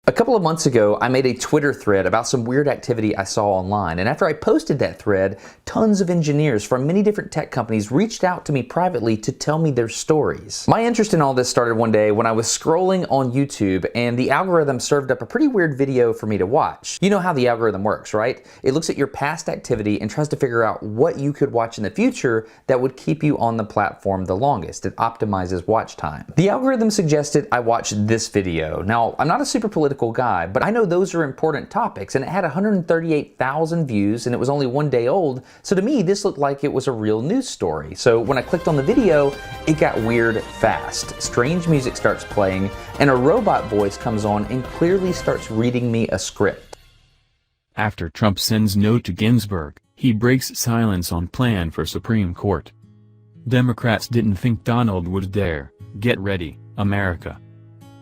A couple of months ago, I made a Twitter thread about some weird activity I saw online, and after I posted that thread, tons of engineers from many different tech companies reached out to me privately to tell me their stories. My interest in all this started one day when I was scrolling on YouTube and the algorithm served up a pretty weird video for me to watch. You know how the algorithm works, right? It looks at your past activity and tries to figure out what you could watch in the future that would keep you on the platform the longest. It optimizes watch time. The algorithm suggested I watch this video. Now, I'm not a super political guy, but I know those are important topics, and it had 138,000 views and it was only one day old, so to me this looked like it was a real news story. So when I clicked on the video, it got weird fast. Strange music starts playing and a robot voice comes on and clearly starts reading me a script. After Trump sends note to Ginsburg, he breaks silence on plan for Supreme Court. Democrats didn't think Donald would dare. Get ready, America.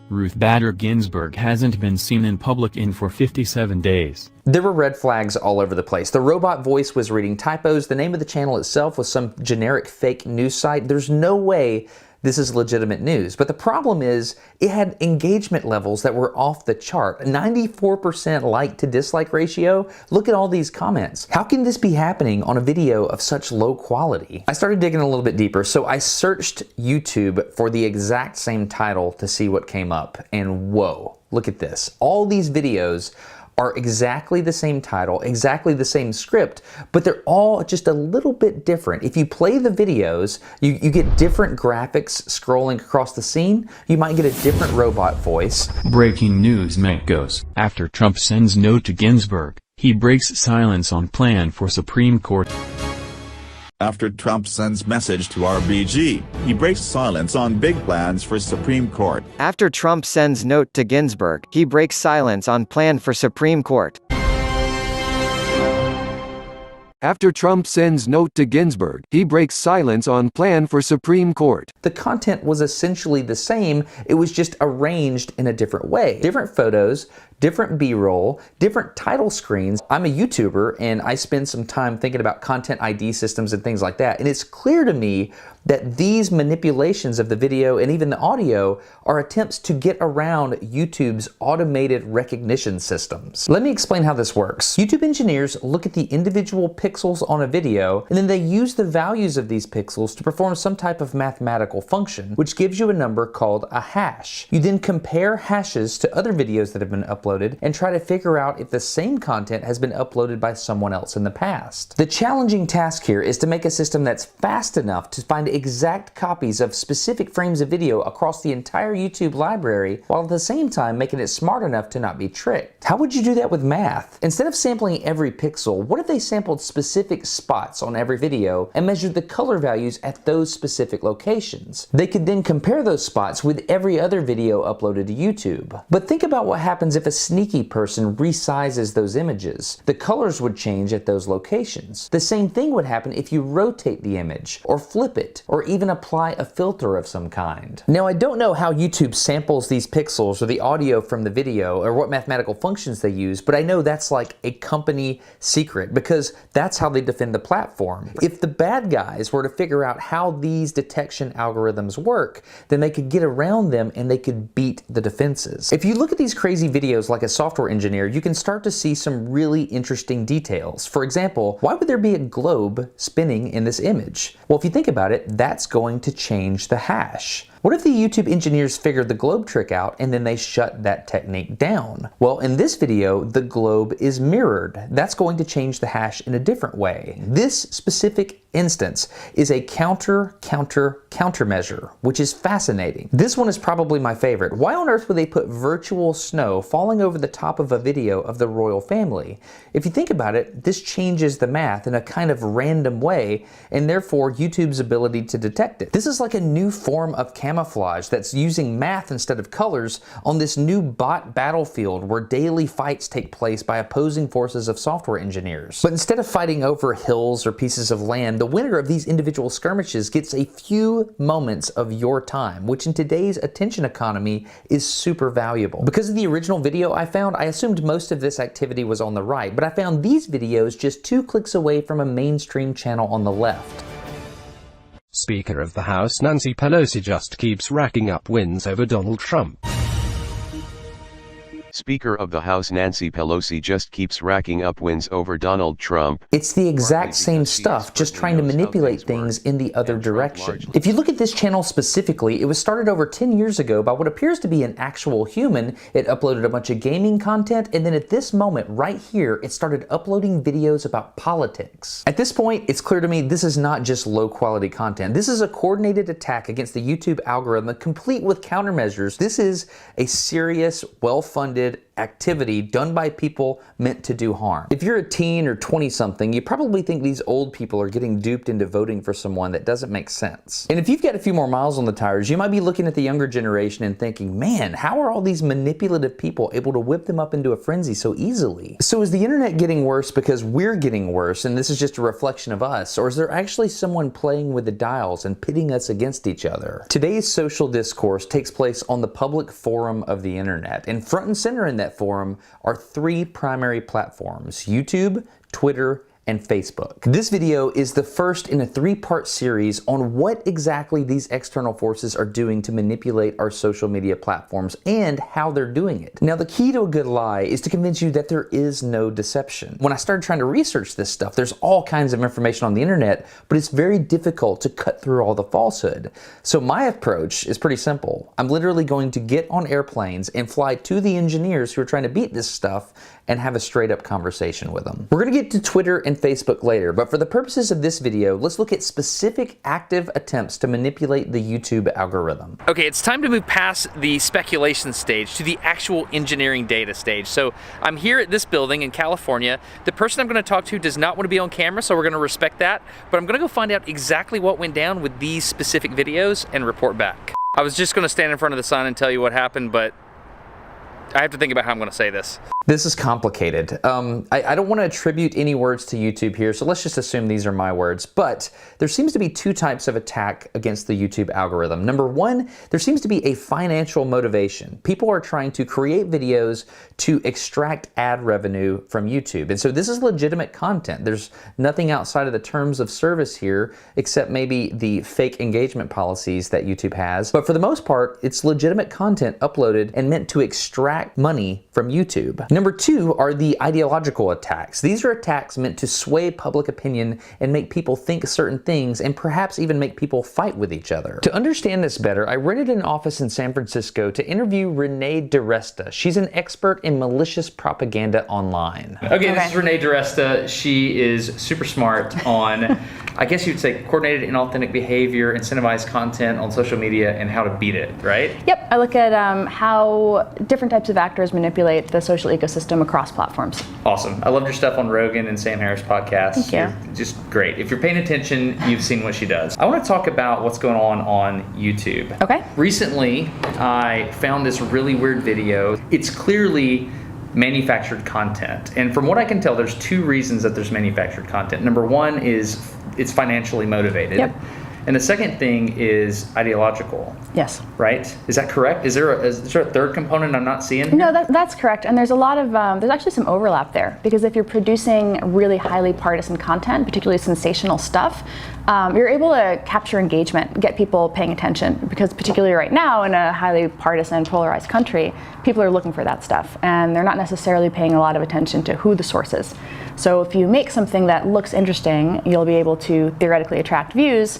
Ruth Bader Ginsburg hasn't been seen in public in for 57 days. There were red flags all over the place. The robot voice was reading typos. The name of the channel itself was some generic fake news site. There's no way this is legitimate news. But the problem is, it had engagement levels that were off the chart. 94% like to dislike ratio. Look at all these comments. How can this be happening on a video of such low quality? I started digging a little bit deeper, so I searched YouTube for the exact same title to see what came up. And whoa, look at this. All these videos are exactly the same title, exactly the same script, but they're all just a little bit different. If you play the videos, you get different graphics scrolling across the scene. You might get a different robot voice. Breaking news goes. After Trump sends note to Ginsburg, he breaks silence on plan for Supreme Court. After Trump sends message to RBG, he breaks silence on big plans for Supreme Court. After Trump sends note to Ginsburg, he breaks silence on plan for Supreme Court. After Trump sends note to Ginsburg, he breaks silence on plan for Supreme Court. The content was essentially the same, it was just arranged in a different way. Different photos, different B-roll, different title screens. I'm a YouTuber and I spend some time thinking about content ID systems and things like that, and it's clear to me that these manipulations of the video and even the audio are attempts to get around YouTube's automated recognition systems. Let me explain how this works. YouTube engineers look at the individual pixels on a video, and then they use the values of these pixels to perform some type of mathematical function, which gives you a number called a hash. You then compare hashes to other videos that have been uploaded and try to figure out if the same content has been uploaded by someone else in the past. The challenging task here is to make a system that's fast enough to find exact copies of specific frames of video across the entire YouTube library, while at the same time making it smart enough to not be tricked. How would you do that with math? Instead of sampling every pixel, what if they sampled specific spots on every video and measured the color values at those specific locations? They could then compare those spots with every other video uploaded to YouTube. But think about what happens if a sneaky person resizes those images. The colors would change at those locations. The same thing would happen if you rotate the image, or flip it, or even apply a filter of some kind. Now, I don't know how YouTube samples these pixels or the audio from the video or what mathematical functions they use, but I know that's like a company secret because that's how they defend the platform. If the bad guys were to figure out how these detection algorithms work, then they could get around them and they could beat the defenses. If you look at these crazy videos like a software engineer, you can start to see some really interesting details. For example, why would there be a globe spinning in this image? Well, if you think about it, that's going to change the hash. What if the YouTube engineers figured the globe trick out and then they shut that technique down? Well, in this video, the globe is mirrored. That's going to change the hash in a different way. This specific instance is a countermeasure, which is fascinating. This one is probably my favorite. Why on earth would they put virtual snow falling over the top of a video of the royal family? If you think about it, this changes the math in a kind of random way, and therefore YouTube's ability to detect it. This is like a new form of camouflage that's using math instead of colors on this new bot battlefield where daily fights take place by opposing forces of software engineers. But instead of fighting over hills or pieces of land, the winner of these individual skirmishes gets a few moments of your time, which in today's attention economy is super valuable. Because of the original video I found, I assumed most of this activity was on the right, but I found these videos just 2 clicks away from a mainstream channel on the left. Speaker of the House Nancy Pelosi just keeps racking up wins over Donald Trump. Speaker of the House Nancy Pelosi just keeps racking up wins over Donald Trump. It's the exact same stuff, just trying to manipulate things in the other direction. If you look at this channel specifically, it was started over 10 years ago by what appears to be an actual human. It uploaded a bunch of gaming content, and then at this moment right here, it started uploading videos about politics. At this point, it's clear to me this is not just low quality content. This is a coordinated attack against the YouTube algorithm, complete with countermeasures. This is a serious, well-funded activity done by people meant to do harm. If you're a teen or 20-something, you probably think these old people are getting duped into voting for someone that doesn't make sense. And if you've got a few more miles on the tires, you might be looking at the younger generation and thinking, man, how are all these manipulative people able to whip them up into a frenzy so easily? So is the internet getting worse because we're getting worse and this is just a reflection of us? Or is there actually someone playing with the dials and pitting us against each other? Today's social discourse takes place on the public forum of the internet, and front and center in that forum are three primary platforms: YouTube, Twitter, and Facebook. This video is the first in a three-part series on what exactly these external forces are doing to manipulate our social media platforms and how they're doing it. Now, the key to a good lie is to convince you that there is no deception. When I started trying to research this stuff, there's all kinds of information on the internet, but it's very difficult to cut through all the falsehood. So my approach is pretty simple. I'm literally going to get on airplanes and fly to the engineers who are trying to beat this stuff and have a straight up conversation with them. We're gonna get to Twitter and Facebook later, but for the purposes of this video, let's look at specific active attempts to manipulate the YouTube algorithm. Okay, it's time to move past the speculation stage to the actual engineering data stage. So I'm here at this building in California. The person I'm gonna talk to does not wanna be on camera, so we're gonna respect that, but I'm gonna go find out exactly what went down with these specific videos and report back. I was just gonna stand in front of the sign and tell you what happened, but I have to think about how I'm gonna say this. This is complicated. I don't want to attribute any words to YouTube here, so let's just assume these are my words. But there seems to be two types of attack against the YouTube algorithm. Number one, there seems to be a financial motivation. People are trying to create videos to extract ad revenue from YouTube. And so this is legitimate content. There's nothing outside of the terms of service here, except maybe the fake engagement policies that YouTube has. But for the most part, it's legitimate content uploaded and meant to extract money from YouTube. Number two are the ideological attacks. These are attacks meant to sway public opinion and make people think certain things and perhaps even make people fight with each other. To understand this better, I rented an office in San Francisco to interview Renee DiResta. She's an expert in malicious propaganda online. Okay, this is Renee DiResta. She is super smart on, I guess you'd say, coordinated inauthentic behavior, incentivized content on social media, and how to beat it, right? Yep, I look at how different types of actors manipulate the social ecosystem across platforms. Awesome. I loved your stuff on Rogan and Sam Harris podcast. Thank you. You're just great. If you're paying attention, you've seen what she does. I want to talk about what's going on YouTube. Okay. Recently, I found this really weird video. It's clearly manufactured content. And from what I can tell, there's two reasons that there's manufactured content. Number one is it's financially motivated. Yep. And the second thing is ideological. Yes. Right? Is that correct? Is there a third component I'm not seeing here? No, that's correct. And there's a lot of, there's actually some overlap there, because if you're producing really highly partisan content, particularly sensational stuff, you're able to capture engagement, get people paying attention, because particularly right now in a highly partisan, polarized country, people are looking for that stuff, and they're not necessarily paying a lot of attention to who the source is. So if you make something that looks interesting, you'll be able to theoretically attract views,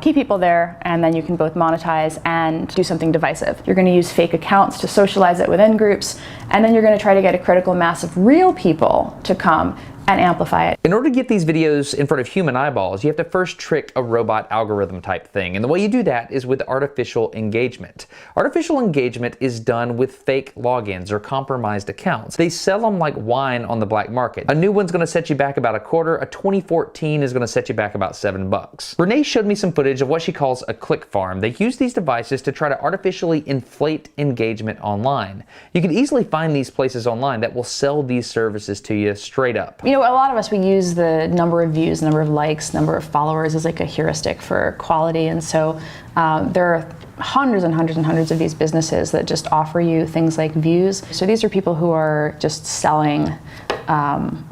keep people there, and then you can both monetize and do something divisive. You're going to use fake accounts to socialize it within groups, and then you're going to try to get a critical mass of real people to come and amplify it. In order to get these videos in front of human eyeballs, you have to first trick a robot algorithm type thing. And the way you do that is with artificial engagement. Artificial engagement is done with fake logins or compromised accounts. They sell them like wine on the black market. A new one's gonna set you back about a quarter. A 2014 is gonna set you back about $7. Renee showed me some footage of what she calls a click farm. They use these devices to try to artificially inflate engagement online. You can easily find these places online that will sell these services to you straight up. You know, a lot of us, we use the number of views, number of likes, number of followers as like a heuristic for quality. And so there are hundreds and hundreds and hundreds of these businesses that just offer you things like views. So these are people who are just selling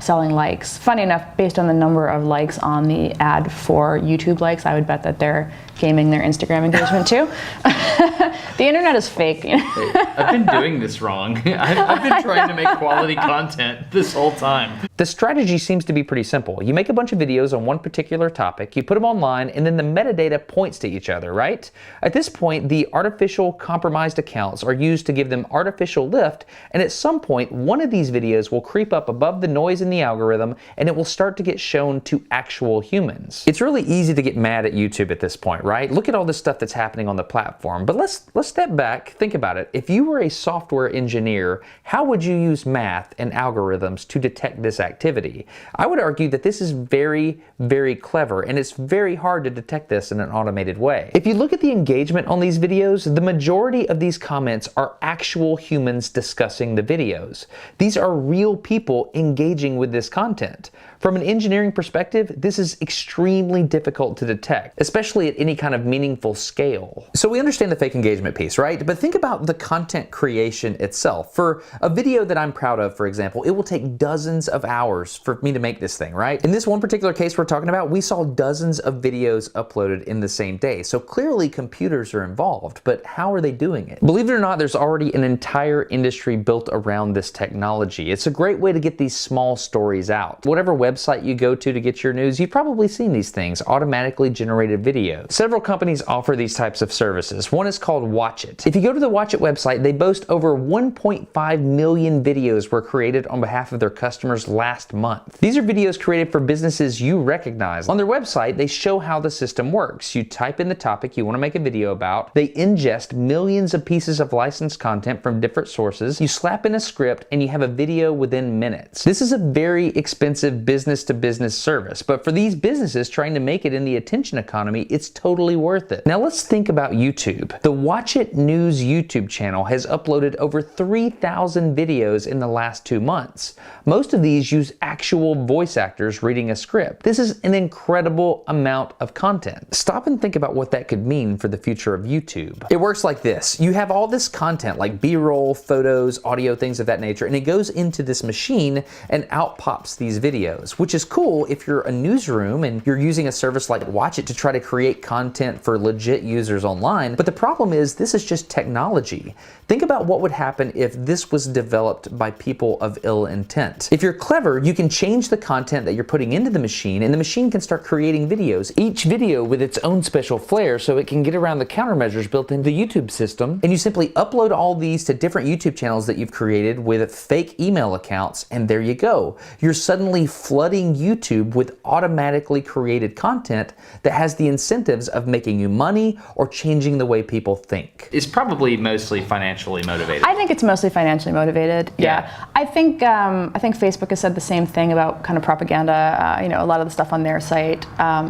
selling likes. Funny enough, based on the number of likes on the ad for YouTube likes, I would bet that they're gaming their Instagram engagement too. The internet is fake. Hey, I've been doing this wrong. I've been trying to make quality content this whole time. The strategy seems to be pretty simple. You make a bunch of videos on one particular topic, you put them online, and then the metadata points to each other, right? At this point, the artificial compromised accounts are used to give them artificial lift, and at some point, one of these videos will creep up above the noise in the algorithm, and it will start to get shown to actual humans. It's really easy to get mad at YouTube at this point, right? Look at all this stuff that's happening on the platform. But let's step back, think about it. If you were a software engineer, how would you use math and algorithms to detect this activity? I would argue that this is very, very clever, and it's very hard to detect this in an automated way. If you look at the engagement on these videos, the majority of these comments are actual humans discussing the videos. These are real people engaging with this content. From an engineering perspective, this is extremely difficult to detect, especially at any kind of meaningful scale. So we understand the fake engagement piece, right? But think about the content creation itself. For a video that I'm proud of, for example, it will take dozens of hours for me to make this thing, right? In this one particular case we're talking about, we saw dozens of videos uploaded in the same day. So clearly computers are involved, but how are they doing it? Believe it or not, there's already an entire industry built around this technology. It's a great way to get these small stories out. Whatever website you go to get your news, you've probably seen these things, automatically generated videos. Several companies offer these types of services. One is called Watch It. If you go to the Watch It website, they boast over 1.5 million videos were created on behalf of their customers last month. These are videos created for businesses you recognize. On their website, they show how the system works. You type in the topic you want to make a video about, they ingest millions of pieces of licensed content from different sources, you slap in a script, and you have a video within minutes. This is a very expensive business-to-business service, but for these businesses trying to make it in the attention economy, it's totally worth it. Now let's think about YouTube. The Watch It News YouTube channel has uploaded over 3,000 videos in the last 2 months. Most of these use actual voice actors reading a script. This is an incredible amount of content. Stop and think about what that could mean for the future of YouTube. It works like this. You have all this content like B-roll, photos, audio, things of that nature, and it goes into this machine and out pops these videos, which is cool if you're a newsroom and you're using a service like Watch It to try to create content for legit users online. But the problem is this is just technology. Think about what would happen if this was developed by people of ill intent. If you're clever, you can change the content that you're putting into the machine, and the machine can start creating videos, each video with its own special flair so it can get around the countermeasures built into the YouTube system. And you simply upload all these to different YouTube channels that you've created with fake email accounts, and there you go. You're suddenly flooding YouTube with automatically created content that has the incentives of making you money or changing the way people think. It's probably mostly financially motivated. I think it's mostly financially motivated. Yeah. I think Facebook has said the same thing about kind of propaganda. A lot of the stuff on their site,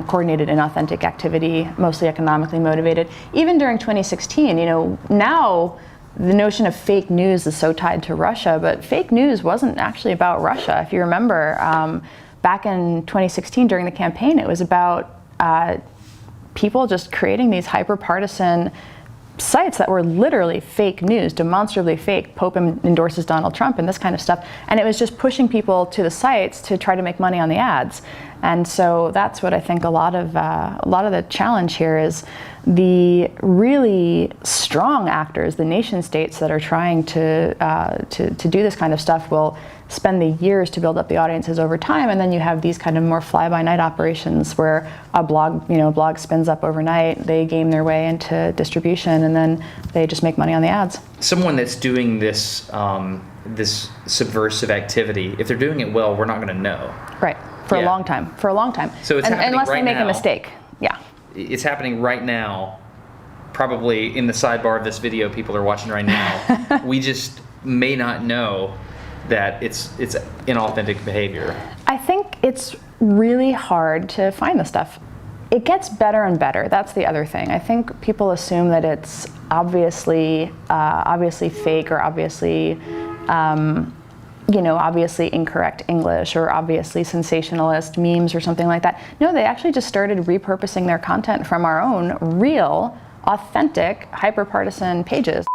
coordinated inauthentic activity, mostly economically motivated. Even during 2016, now the notion of fake news is so tied to Russia, but fake news wasn't actually about Russia. If you remember, back in 2016 during the campaign, it was about people just creating these hyper-partisan sites that were literally fake news, demonstrably fake. Pope endorses Donald Trump and this kind of stuff. And it was just pushing people to the sites to try to make money on the ads. And so that's what I think a lot of the challenge here is. The really strong actors, the nation states that are trying to do this kind of stuff will spend the years to build up the audiences over time, and then you have these kind of more fly-by-night operations where a blog spins up overnight, they game their way into distribution, and then they just make money on the ads. Someone that's doing this this subversive activity, if they're doing it well, we're not going to know. Right. For a long time. So it's happening unless they make a mistake. Yeah. It's happening right now, probably in the sidebar of this video people are watching right now. We just may not know that it's inauthentic behavior. I think it's really hard to find this stuff. It gets better and better. That's the other thing. I think people assume that it's obviously fake or obviously incorrect English or obviously sensationalist memes or something like that. No, they actually just started repurposing their content from our own real, authentic, hyper-partisan pages.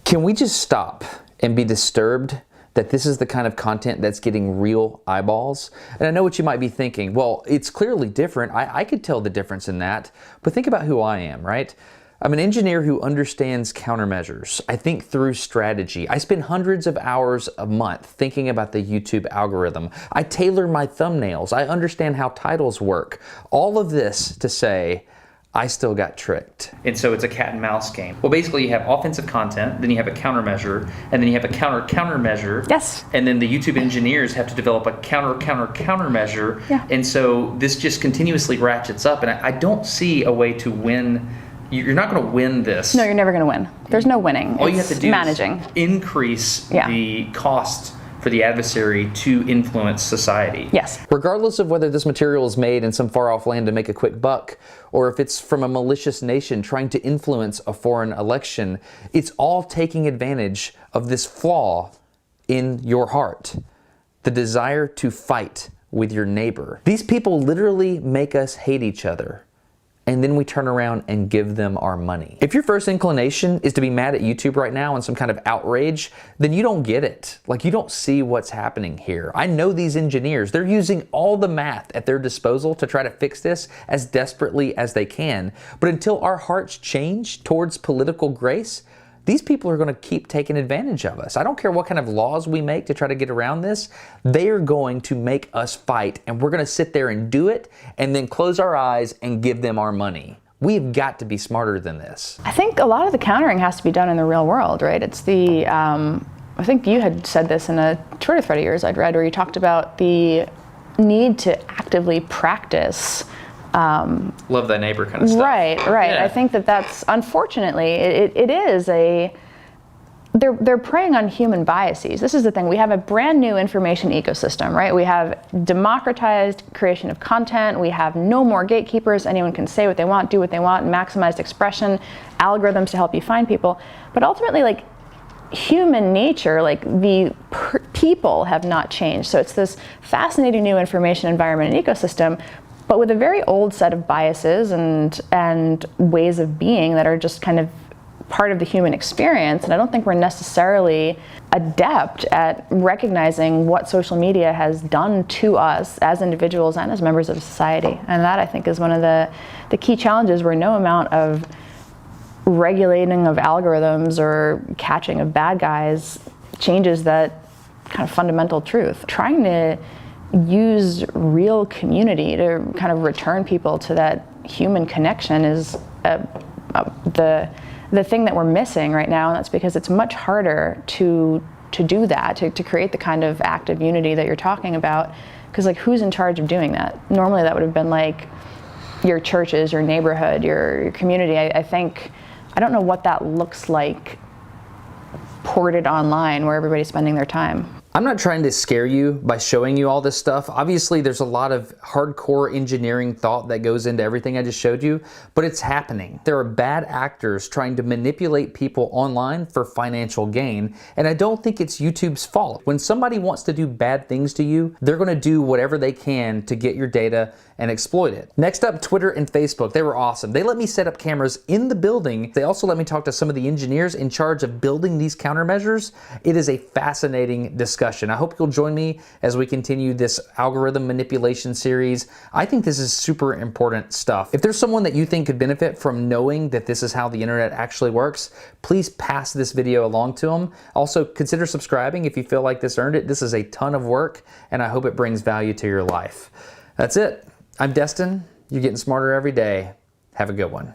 Can we just stop and be disturbed that this is the kind of content that's getting real eyeballs? And I know what you might be thinking. Well, it's clearly different. I could tell the difference in that. But think about who I am, right? I'm an engineer who understands countermeasures. I think through strategy. I spend hundreds of hours a month thinking about the YouTube algorithm. I tailor my thumbnails. I understand how titles work. All of this to say, I still got tricked. And so it's a cat and mouse game. Well, basically you have offensive content, then you have a countermeasure, and then you have a countermeasure. Yes. And then the YouTube engineers have to develop a countermeasure. Yeah. And so this just continuously ratchets up, and I don't see a way to win. You're not going to win this. No, you're never going to win. There's no winning. All you have to do managing. is increase the cost for the adversary to influence society. Yes. Regardless of whether this material is made in some far-off land to make a quick buck, or if it's from a malicious nation trying to influence a foreign election, it's all taking advantage of this flaw in your heart, the desire to fight with your neighbor. These people literally make us hate each other, and then we turn around and give them our money. If your first inclination is to be mad at YouTube right now and some kind of outrage, then you don't get it. Like, you don't see what's happening here. I know these engineers, they're using all the math at their disposal to try to fix this as desperately as they can. But until our hearts change towards political grace, these people are going to keep taking advantage of us. I don't care what kind of laws we make to try to get around this. They are going to make us fight, and we're going to sit there and do it and then close our eyes and give them our money. We've got to be smarter than this. I think a lot of the countering has to be done in the real world, right? It's the, I think you had said this in a Twitter thread of yours I'd read, where you talked about the need to actively practice love thy neighbor kind of stuff. Right. Yeah. I think that's, unfortunately, it is they're preying on human biases. This is the thing. We have a brand new information ecosystem, right? We have democratized creation of content. We have no more gatekeepers. Anyone can say what they want, do what they want, maximized expression, algorithms to help you find people. But ultimately, like, human nature, like people have not changed. So it's this fascinating new information environment and ecosystem, but with a very old set of biases and ways of being that are just kind of part of the human experience. And I don't think we're necessarily adept at recognizing what social media has done to us as individuals and as members of society. And that, I think, is one of the key challenges, where no amount of regulating of algorithms or catching of bad guys changes that kind of fundamental truth. Trying to use real community to kind of return people to that human connection is the thing that we're missing right now, and that's because it's much harder to do that, to create the kind of active unity that you're talking about, because, like, who's in charge of doing that? Normally that would have been like your churches, your neighborhood, your community. I think, I don't know what that looks like ported online where everybody's spending their time. I'm not trying to scare you by showing you all this stuff. Obviously, there's a lot of hardcore engineering thought that goes into everything I just showed you, but it's happening. There are bad actors trying to manipulate people online for financial gain, and I don't think it's YouTube's fault. When somebody wants to do bad things to you, they're gonna do whatever they can to get your data and exploit it. Next up, Twitter and Facebook. They were awesome. They let me set up cameras in the building. They also let me talk to some of the engineers in charge of building these countermeasures. It is a fascinating discussion. I hope you'll join me as we continue this algorithm manipulation series. I think this is super important stuff. If there's someone that you think could benefit from knowing that this is how the internet actually works, please pass this video along to them. Also, consider subscribing if you feel like this earned it. This is a ton of work, and I hope it brings value to your life. That's it. I'm Destin. You're getting smarter every day. Have a good one.